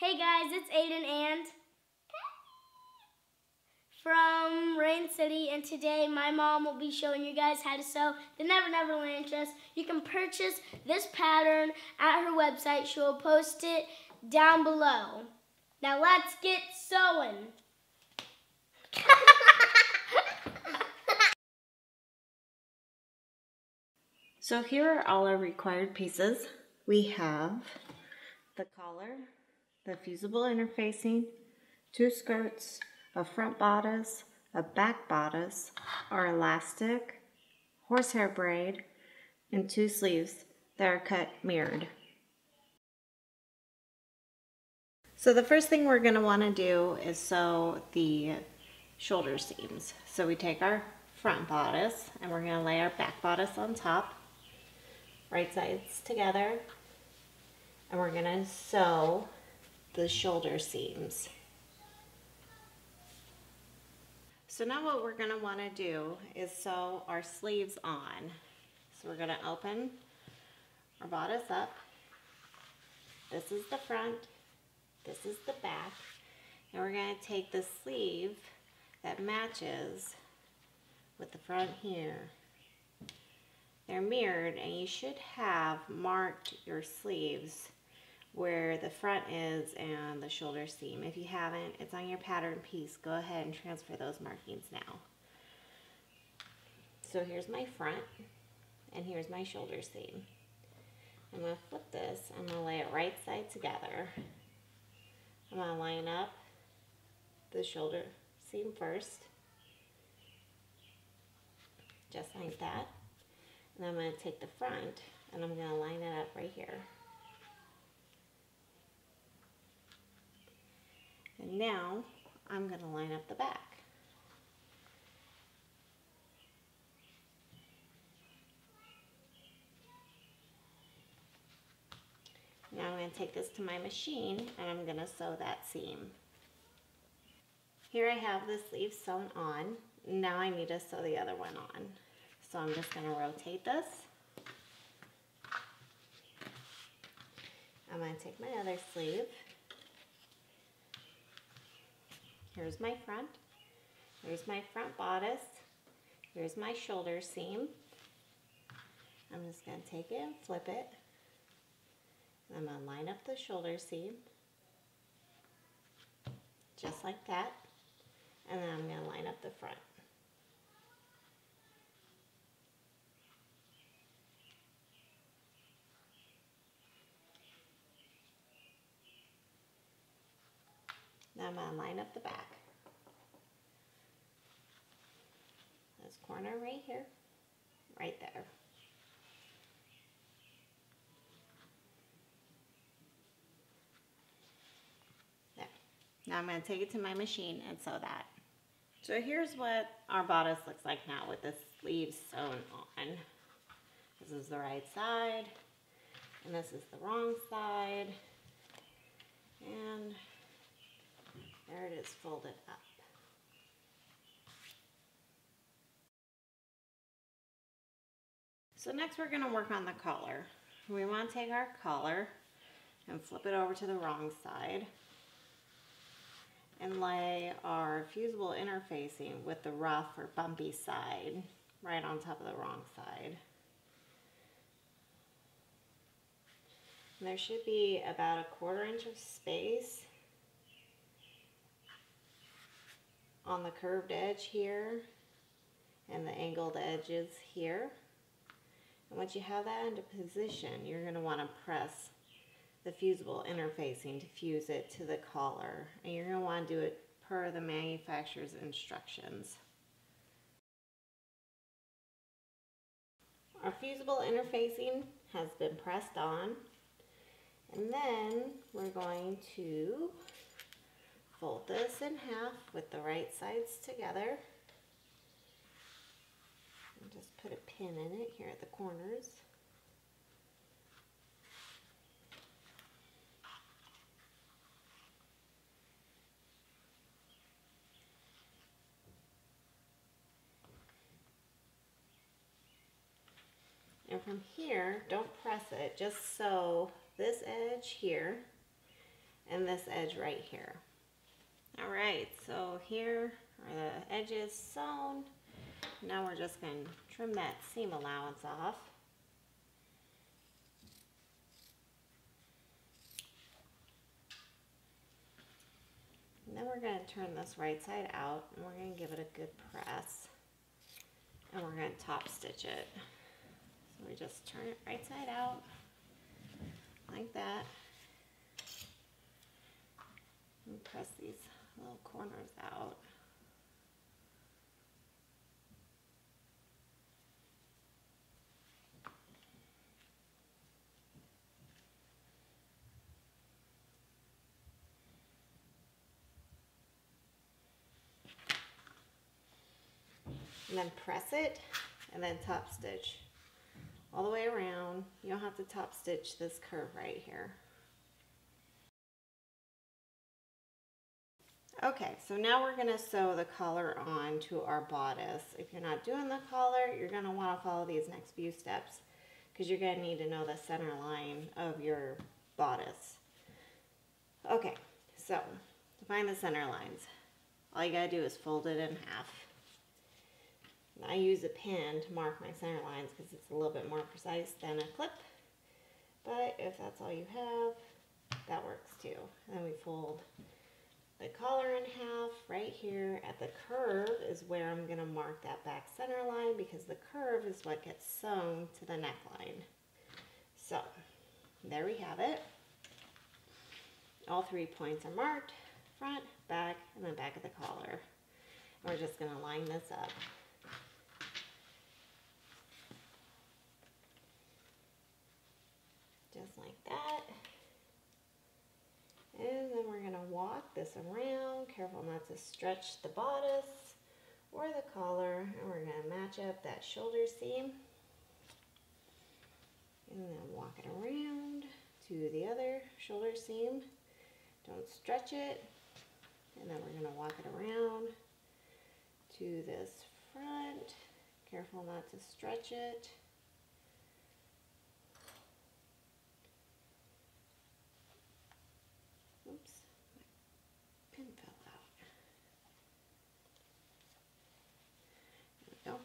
Hey guys, it's Aiden and from Rain City, and today my mom will be showing you guys how to sew the Never Never Land dress. You can purchase this pattern at her website. She will post it down below. Now let's get sewing. So here are all our required pieces. We have the collar, the fusible interfacing, 2 skirts, a front bodice, a back bodice, our elastic, horsehair braid, and 2 sleeves that are cut mirrored. So the first thing we're going to want to do is sew the shoulder seams. So we take our front bodice and we're going to lay our back bodice on top, right sides together, and we're going to sew the shoulder seams. So now what we're going to want to do is sew our sleeves on. So we're going to open our bodice up. This is the front, this is the back, and we're going to take the sleeve that matches with the front here. They're mirrored, and you should have marked your sleeves where the front is and the shoulder seam. If you haven't, it's on your pattern piece. Go ahead and transfer those markings now. So here's my front, and here's my shoulder seam. I'm going to flip this, I'm going to lay it right side together. I'm going to line up the shoulder seam first, just like that. And I'm going to take the front and I'm going to line it up right here. And now I'm going to line up the back. Now I'm going to take this to my machine and I'm going to sew that seam. Here I have the sleeve sewn on. Now I need to sew the other one on. So I'm just going to rotate this. I'm going to take my other sleeve. Here's my front. Here's my front bodice. Here's my shoulder seam. I'm just going to take it and flip it. I'm going to line up the shoulder seam, just like that. And then I'm going to line up the front. Now I'm going to line up the back. This corner right here, right there. There. Now I'm going to take it to my machine and sew that. So here's what our bodice looks like now with the sleeves sewn on. This is the right side, and this is the wrong side, and there it is folded up. So next we're going to work on the collar. We want to take our collar and flip it over to the wrong side and lay our fusible interfacing with the rough or bumpy side right on top of the wrong side. And there should be about 1/4 inch of space on the curved edge here and the angled edges here. And once you have that into position, you're going to want to press the fusible interfacing to fuse it to the collar. And you're going to want to do it per the manufacturer's instructions. Our fusible interfacing has been pressed on. And then we're going to fold this in half with the right sides together. And just put a pin in it here at the corners. And from here, don't press it, just sew this edge here and this edge right here. All right, so here are the edges sewn. Now we're just going to trim that seam allowance off. And then we're going to turn this right side out, and we're going to give it a good press. And we're going to top stitch it. So we just turn it right side out, like that. And press these little corners out. And then press it, and then top stitch all the way around. You don't have to top stitch this curve right here. Okay, so now we're going to sew the collar on to our bodice. If you're not doing the collar, you're going to want to follow these next few steps because you're going to need to know the center line of your bodice. Okay, so to find the center lines, all you got to do is fold it in half. I use a pin to mark my center lines because it's a little bit more precise than a clip. But if that's all you have, that works too. And then we fold the collar in half right here. At the curve is where I'm going to mark that back center line because the curve is what gets sewn to the neckline. So there we have it. All 3 points are marked, front, back, and then back of the collar. We're just going to line this up. Just like that. And then we're going to walk this around, careful not to stretch the bodice or the collar, and we're going to match up that shoulder seam. And then walk it around to the other shoulder seam. Don't stretch it. And then we're going to walk it around to this front. Careful not to stretch it. Oops, my pin fell out. There we go.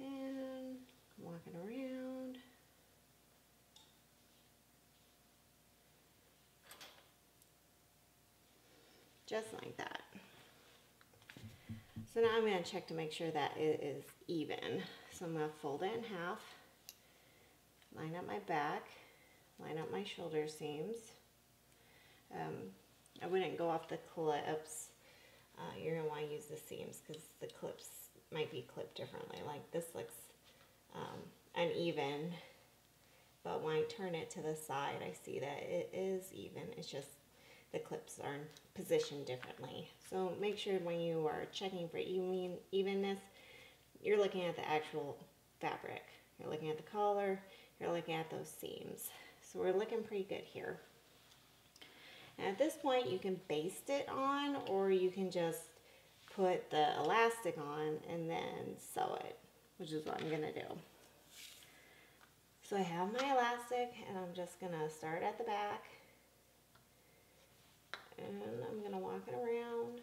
And walk it around. Just like that. So now I'm going to check to make sure that it is even. So I'm going to fold it in half, line up my back, line up my shoulder seams. I wouldn't go off the clips. You're going to want to use the seams because the clips might be clipped differently. Like this looks uneven, but when I turn it to the side, I see that it is even. It's just the clips are positioned differently. So make sure when you are checking for evenness, you're looking at the actual fabric. You're looking at the collar, you're looking at those seams. So we're looking pretty good here. And at this point, you can baste it on, or you can just put the elastic on and then sew it, which is what I'm gonna do. So I have my elastic, and I'm just gonna start at the back. And I'm going to walk it around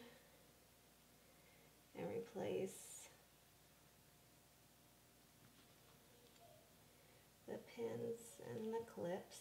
and replace the pins and the clips.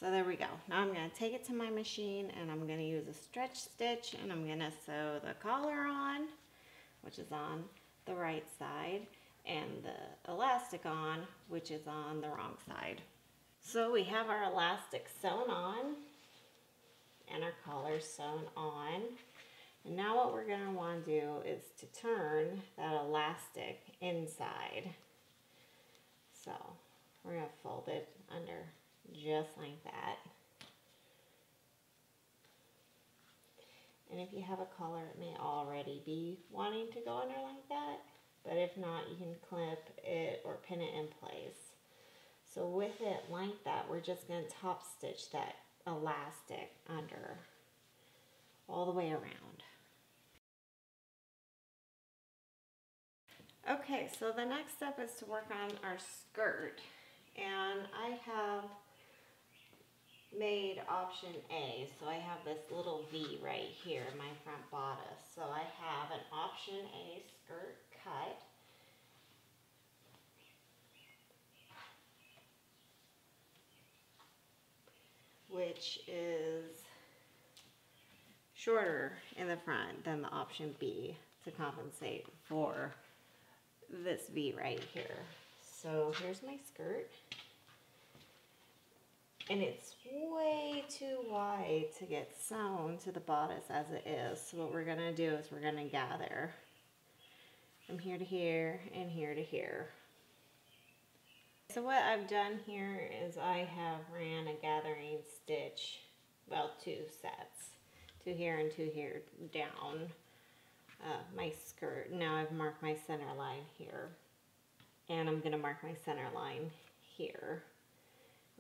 So there we go. Now I'm going to take it to my machine and I'm going to use a stretch stitch and I'm going to sew the collar on, which is on the right side, and the elastic on, which is on the wrong side. So we have our elastic sewn on and our collar sewn on. And now what we're going to want to do is to turn that elastic inside. So we're going to fold it under just like that. And if you have a collar, it may already be wanting to go under like that. But if not, you can clip it or pin it in place. So with it like that, we're just going to top stitch that elastic under all the way around. Okay, so the next step is to work on our skirt. And I have made option A, so I have this little V right here in my front bodice. So I have an option A skirt cut. Which is shorter in the front than the option B to compensate for this V right here. So here's my skirt. And it's way too wide to get sewn to the bodice as it is. So what we're gonna do is we're gonna gather from here to here and here to here. So what I've done here is I have ran a gathering stitch, well, 2 sets, 2 here and 2 here down my skirt. Now I've marked my center line here, and I'm gonna mark my center line here.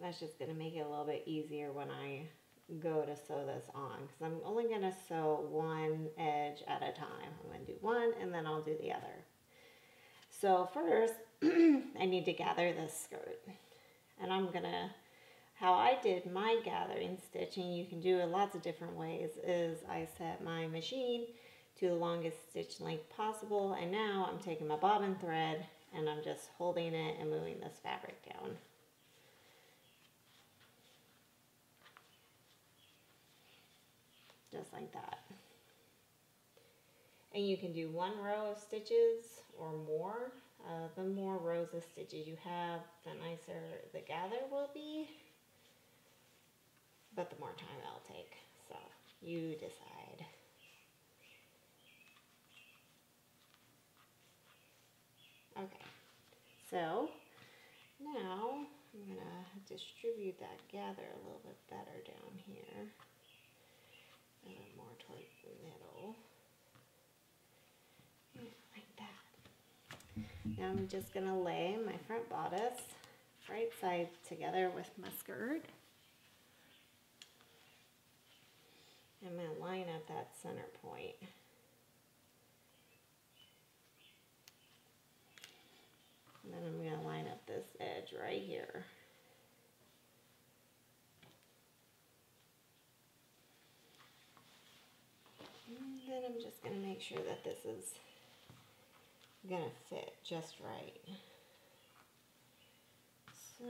That's just going to make it a little bit easier when I go to sew this on, because I'm only going to sew one edge at a time. I'm going to do one and then I'll do the other. So first I need to gather this skirt, and I'm going to, how I did my gathering stitching, you can do it lots of different ways, is I set my machine to the longest stitch length possible, and now I'm taking my bobbin thread and I'm just holding it and moving this fabric down. Just like that. And you can do 1 row of stitches or more. The more rows of stitches you have, the nicer the gather will be, but the more time it'll take. So you decide. Okay, so now I'm gonna distribute that gather a little bit better down here. A little more towards the middle. Yeah, like that. Now I'm just going to lay my front bodice right side together with my skirt. I'm going to line up that center point. And then I'm going to line up this edge right here. And then I'm just going to make sure that this is going to fit just right. So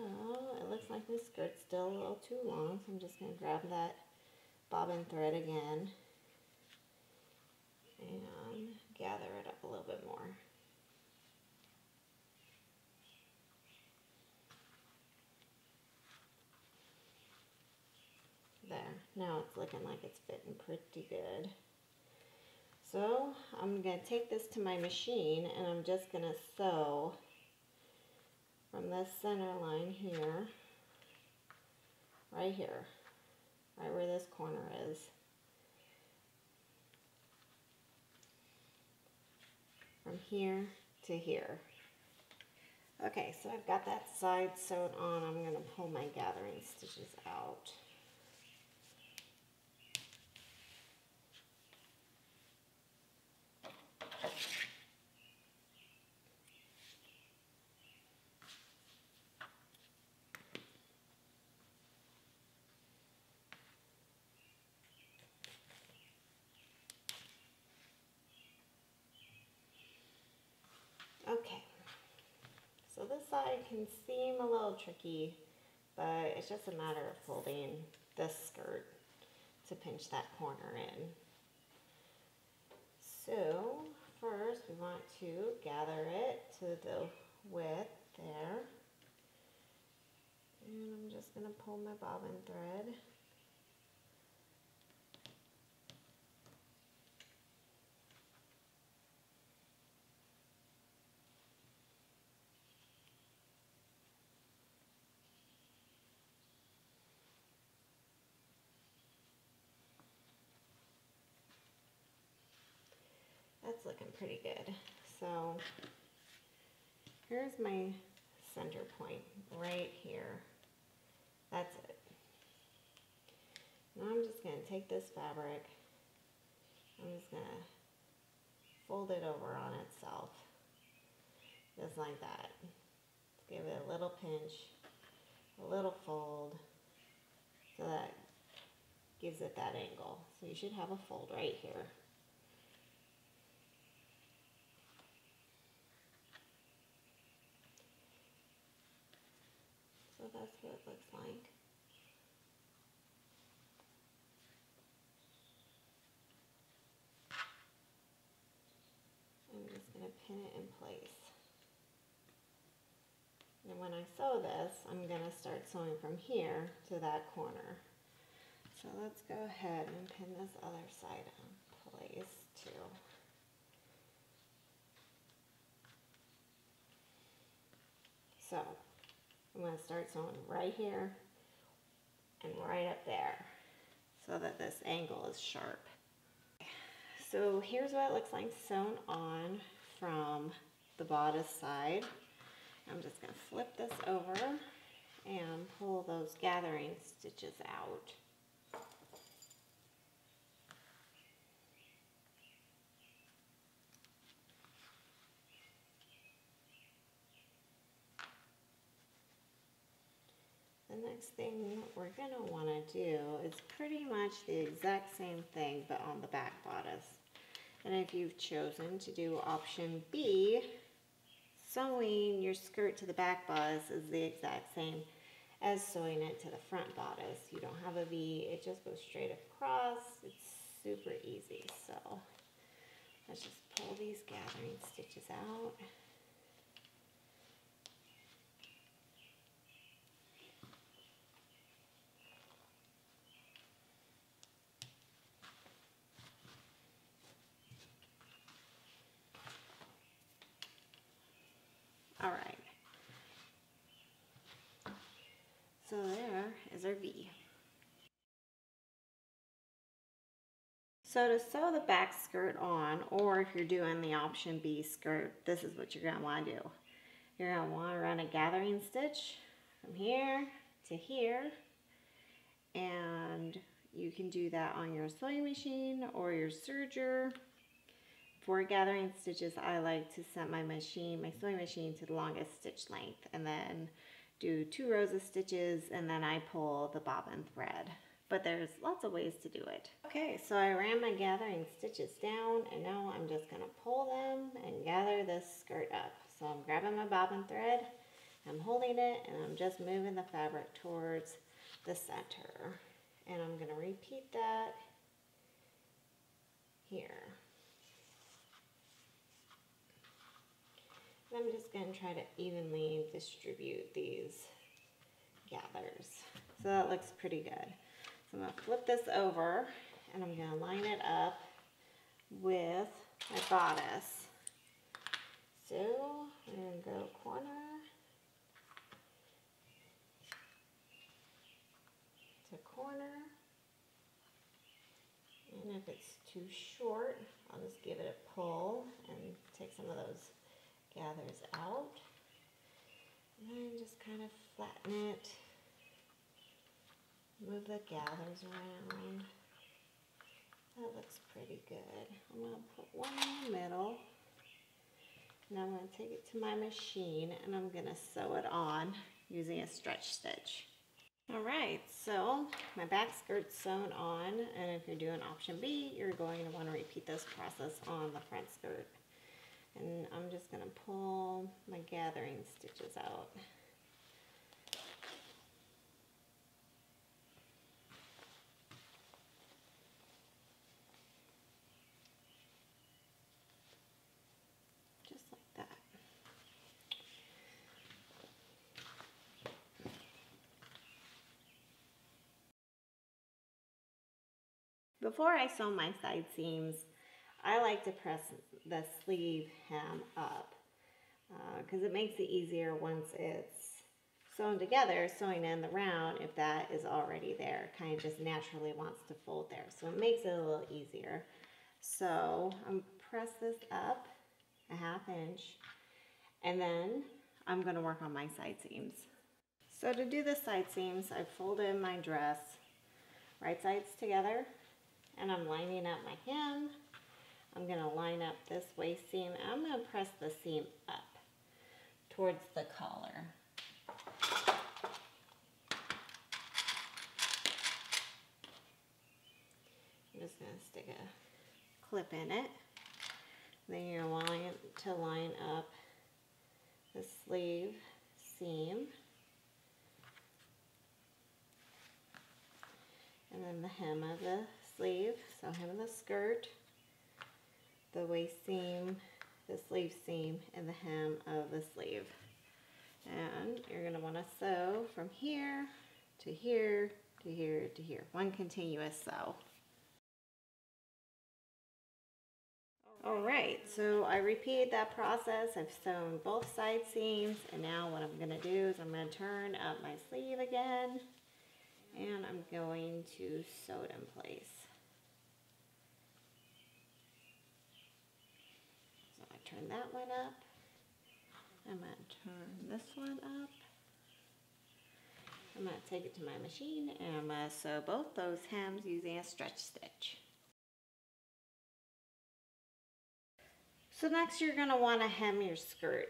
it looks like this skirt's still a little too long, so I'm just going to grab that bobbin thread again and gather it up a little bit more. There, now it's looking like it's fitting pretty good. So I'm going to take this to my machine and I'm just going to sew from this center line here, right here, right where this corner is. From here to here. Okay, so I've got that side sewn on. I'm going to pull my gathering stitches out. Okay, so this side can seem a little tricky but it's just a matter of folding this skirt to pinch that corner in. So first we want to gather it to the width there. And I'm just going to pull my bobbin thread. That's looking pretty good. So here's my center point right here. That's it. Now I'm just going to take this fabric, I'm just going to fold it over on itself, just like that. Give it a little pinch, a little fold, so that gives it that angle. So you should have a fold right here. So that's what it looks like. I'm just going to pin it in place. And when I sew this, I'm going to start sewing from here to that corner. So let's go ahead and pin this other side in place too. So I'm going to start sewing right here and right up there so that this angle is sharp. So here's what it looks like sewn on from the bodice side. I'm just going to flip this over and pull those gathering stitches out. The next thing we're going to want to do is pretty much the exact same thing but on the back bodice. And if you've chosen to do option B, sewing your skirt to the back bodice is the exact same as sewing it to the front bodice. You don't have a V, it just goes straight across. It's super easy. So let's just pull these gathering stitches out. All right. So there is our V. So to sew the back skirt on, or if you're doing the option B skirt, this is what you're going to want to do. You're going to want to run a gathering stitch from here to here, and you can do that on your sewing machine or your serger. For gathering stitches, I like to set my sewing machine to the longest stitch length, and then do 2 rows of stitches, and then I pull the bobbin thread. But there's lots of ways to do it. Okay, so I ran my gathering stitches down, and now I'm just going to pull them and gather this skirt up. So I'm grabbing my bobbin thread, I'm holding it, and I'm just moving the fabric towards the center. And I'm going to repeat that here. And I'm just going to try to evenly distribute these gathers. So that looks pretty good. So I'm going to flip this over and I'm going to line it up with my bodice. So I'm going to go corner to corner. And if it's too short, I'll just give it a pull and take some of those gathers out, and then just kind of flatten it, move the gathers around. That looks pretty good. I'm going to put one in the middle, and I'm going to take it to my machine and I'm going to sew it on using a stretch stitch. Alright, so my back skirt's sewn on, and if you're doing option B, you're going to want to repeat this process on the front skirt. And I'm just going to pull my gathering stitches out. Before I sew my side seams, I like to press the sleeve hem up because it makes it easier once it's sewn together, sewing in the round, if that is already there, kind of just naturally wants to fold there. So it makes it a little easier. So I'm press this up a 1/2 inch, and then I'm going to work on my side seams. So to do the side seams, I folded my dress right sides together, and I'm lining up my hem. I'm going to line up this waist seam, and I'm going to press the seam up towards the collar. I'm just going to stick a clip in it. Then you're going to line up the sleeve seam, and then the hem of the sleeve, so hem of the skirt, the waist seam, the sleeve seam, and the hem of the sleeve. And you're going to want to sew from here to here to here to here, one continuous sew. Alright, so I repeated that process. I've sewn both side seams, and now what I'm going to do is I'm going to turn up my sleeve again, and I'm going to sew it in place. So I turn that one up. I'm going to turn this one up. I'm going to take it to my machine, and I'm going to sew both those hems using a stretch stitch. So next you're going to want to hem your skirt,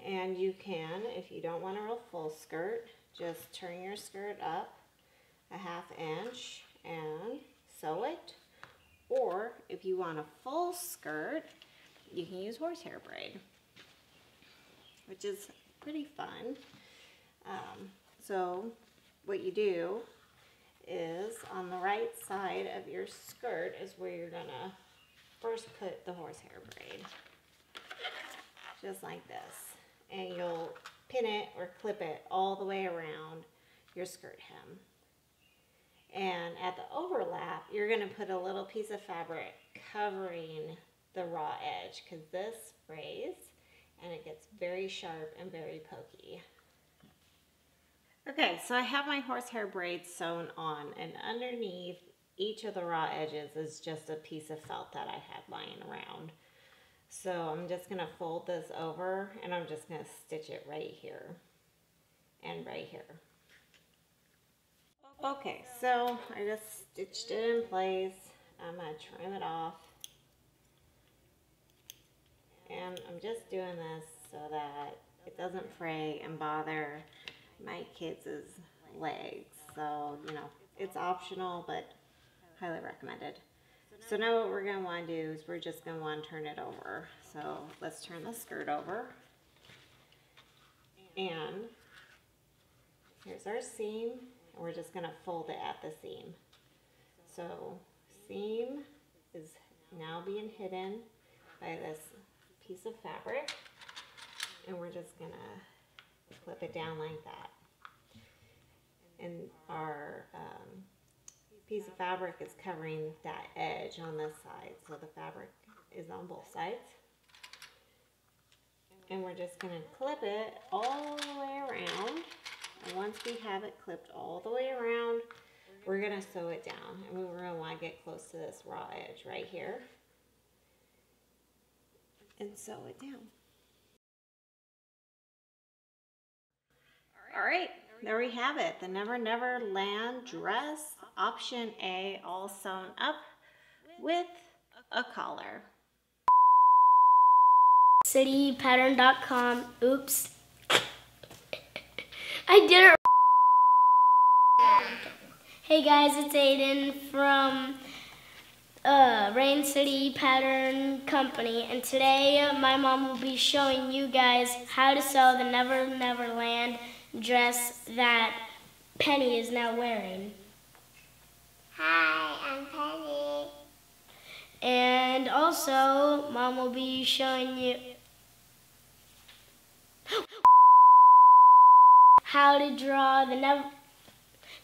and you can, if you don't want a real full skirt, just turn your skirt up a 1/2 inch and sew it. Or if you want a full skirt, you can use horsehair braid, which is pretty fun. So what you do is on the right side of your skirt is where you're going to first put the horsehair braid, just like this, and you'll pin it or clip it all the way around your skirt hem. And at the overlap, you're going to put a little piece of fabric covering the raw edge, because this sprays and it gets very sharp and very pokey. Okay, so I have my horsehair braids sewn on, and underneath each of the raw edges is just a piece of felt that I had lying around. So I'm just going to fold this over, and I'm just going to stitch it right here and right here. Okay, so I just stitched it in place. I'm going to trim it off. And I'm just doing this so that it doesn't fray and bother my kids' legs. So, you know, it's optional, but highly recommended. So now what we're going to want to do is we're just going to want to turn it over. So let's turn the skirt over. And here's our seam. And we're just going to fold it at the seam. So seam is now being hidden by this piece of fabric. And we're just going to clip it down like that. And our piece of fabric is covering that edge on this side, so the fabric is on both sides. And we're just going to clip it all the way around, and once we have it clipped all the way around, we're going to sew it down, and we're going to want to get close to this raw edge right here and sew it down. Alright, there we have it, the Never Never Land dress, option A, all sewn up with a collar. citypattern.com. Oops. I did it. Hey guys, it's Aiden from Rain City Pattern Company, and today my mom will be showing you guys how to sew the Never Never Land dress that Penny is now wearing. Hi, I'm Penny. And also, Mom will be showing you how to draw the Never...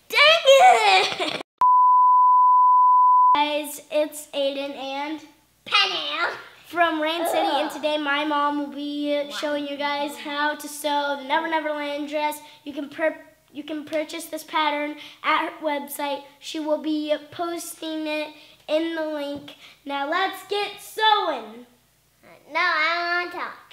Dang it! Guys, it's Aiden and Penny from Rain City, and today my mom will be showing you guys how to sew the Never Never Land dress. You can purchase this pattern at her website. She will be posting it in the link. Now let's get sewing. No, I don't want to talk.